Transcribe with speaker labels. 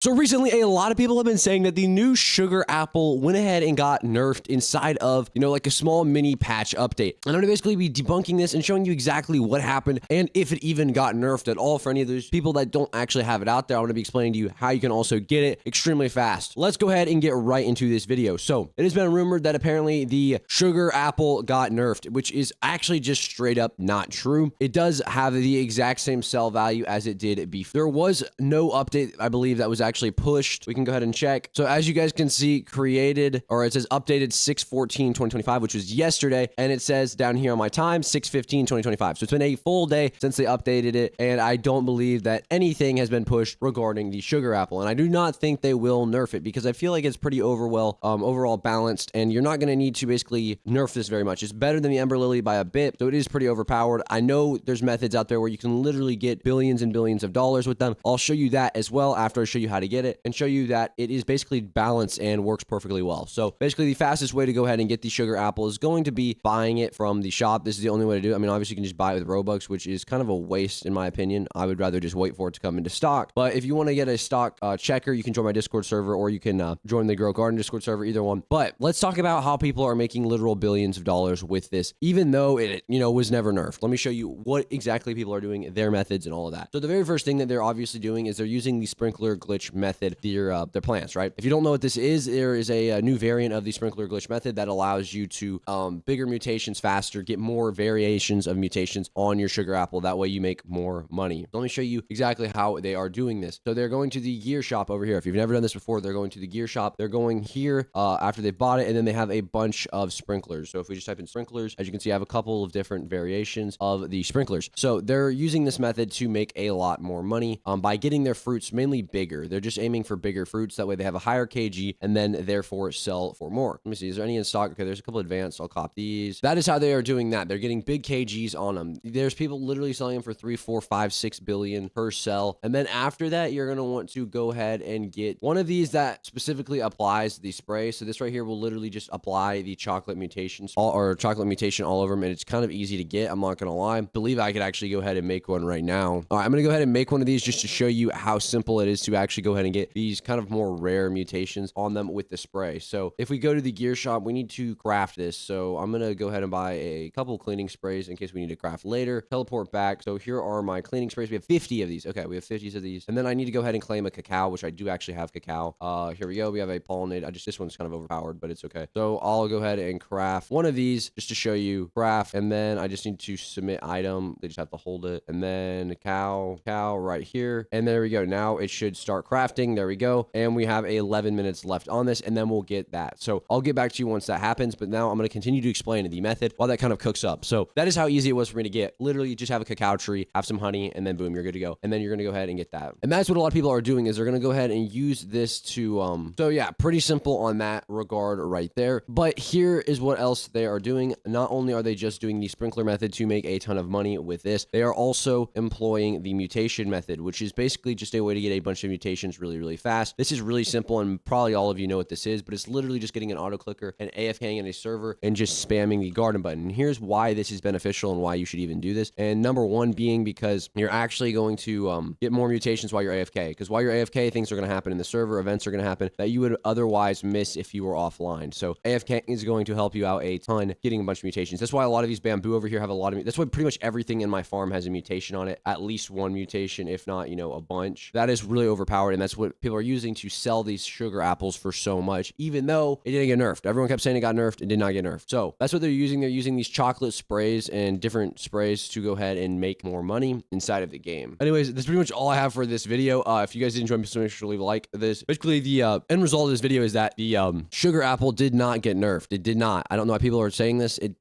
Speaker 1: So recently, a lot of people have been saying that the new sugar apple went ahead and got nerfed inside of, like a small mini patch update. And I'm going to basically be debunking this and showing you exactly what happened and if it even got nerfed at all for any of those people that don't actually have it out there. I'm going to be explaining to you how you can also get it extremely fast. Let's go ahead and get right into this video. So it has been rumored that apparently the sugar apple got nerfed, which is actually just straight up not true. It does have the exact same sell value as it did before. There was no update, I believe, that was actually pushed. We can go ahead and check. So as you guys can see, created, or it says updated 6/14/2025, which was yesterday. And it says down here on my time, 6/15/2025. So it's been a full day since they updated it. And I don't believe that anything has been pushed regarding the sugar apple. And I do not think they will nerf it because I feel like it's pretty overall balanced. And you're not going to need to basically nerf this very much. It's better than the Ember Lily by a bit. So it is pretty overpowered. I know there's methods out there where you can literally get billions and billions of dollars with them. I'll show you that as well after I show you how to get it and show you that it is basically balanced and works perfectly well. So basically the fastest way to go ahead and get the sugar apple is going to be buying it from the shop. This is the only way to do it. I mean, obviously you can just buy it with Robux, which is kind of a waste in my opinion. I would rather just wait for it to come into stock. But if you want to get a stock checker, you can join my Discord server or you can join the Grow Garden Discord server, either one. But let's talk about how people are making literal billions of dollars with this, even though it, was never nerfed. Let me show you what exactly people are doing, their methods and all of that. So the very first thing that they're obviously doing is they're using the sprinkler glitch method, their plants, right? If you don't know what this is, there is a new variant of the sprinkler glitch method that allows you to bigger mutations faster, get more variations of mutations on your sugar apple. That way you make more money. Let me show you exactly how they are doing this. So they're going to the gear shop over here. If you've never done this before, they're going to the gear shop. They're going here after they bought it, and then they have a bunch of sprinklers. So if we just type in sprinklers, as you can see, I have a couple of different variations of the sprinklers. So they're using this method to make a lot more money by getting their fruits mainly bigger. They're just aiming for bigger fruits. That way they have a higher kg and then therefore sell for more. Let me see. Is there any in stock? Okay, there's a couple advanced. I'll cop these. That is how they are doing that. They're getting big kgs on them. There's people literally selling them for 3, 4, 5, 6 billion per cell. And then after that, you're going to want to go ahead and get one of these that specifically applies the spray. So this right here will literally just apply the chocolate mutations or chocolate mutation all over them. And it's kind of easy to get. I'm not going to lie. I believe I could actually go ahead and make one right now. All right, I'm going to go ahead and make one of these just to show you how simple it is to actually go ahead and get these kind of more rare mutations on them with the spray. So if we go to the gear shop, we need to craft this. So I'm going to go ahead and buy a couple cleaning sprays in case we need to craft later. Teleport back. So here are my cleaning sprays. We have 50 of these. Okay, we have 50 of these. And then I need to go ahead and claim a cacao, which I do actually have cacao. Here we go. We have a pollinate. This one's kind of overpowered, but it's okay. So I'll go ahead and craft one of these just to show you craft. And then I just need to submit item. They just have to hold it. And then cow right here. And there we go. Now it should start crafting. There we go. And we have 11 minutes left on this, and then we'll get that. So I'll get back to you once that happens. But now I'm going to continue to explain the method while that kind of cooks up. So that is how easy it was for me to get. Literally, you just have a cacao tree, have some honey, and then boom, you're good to go. And then you're going to go ahead and get that. And that's what a lot of people are doing is they're going to go ahead and use this to, so yeah, pretty simple on that regard right there. But here is what else they are doing. Not only are they just doing the sprinkler method to make a ton of money with this, they are also employing the mutation method, which is basically just a way to get a bunch of mutations really, really fast. This is really simple, and probably all of you know what this is, but it's literally just getting an auto clicker and AFKing in a server and just spamming the garden button. And here's why this is beneficial and why you should even do this. And number one being because you're actually going to get more mutations while you're AFK. Because while you're AFK, things are going to happen in the server, events are going to happen that you would otherwise miss if you were offline. So AFK is going to help you out a ton getting a bunch of mutations. That's why a lot of these bamboo over here have a lot of, that's why pretty much everything in my farm has a mutation on it, at least one mutation, if not, a bunch. That is really overpowered, and that's what people are using to sell these sugar apples for so much, even though it didn't get nerfed. Everyone kept saying it got nerfed. It did not get nerfed. So that's what they're using. They're using these chocolate sprays and different sprays to go ahead and make more money inside of the game. Anyways, that's pretty much all I have for this video. If you guys did enjoy, so make sure to leave a like. This basically the end result of this video is that the sugar apple did not get nerfed. It did not. I don't know why people are saying this. It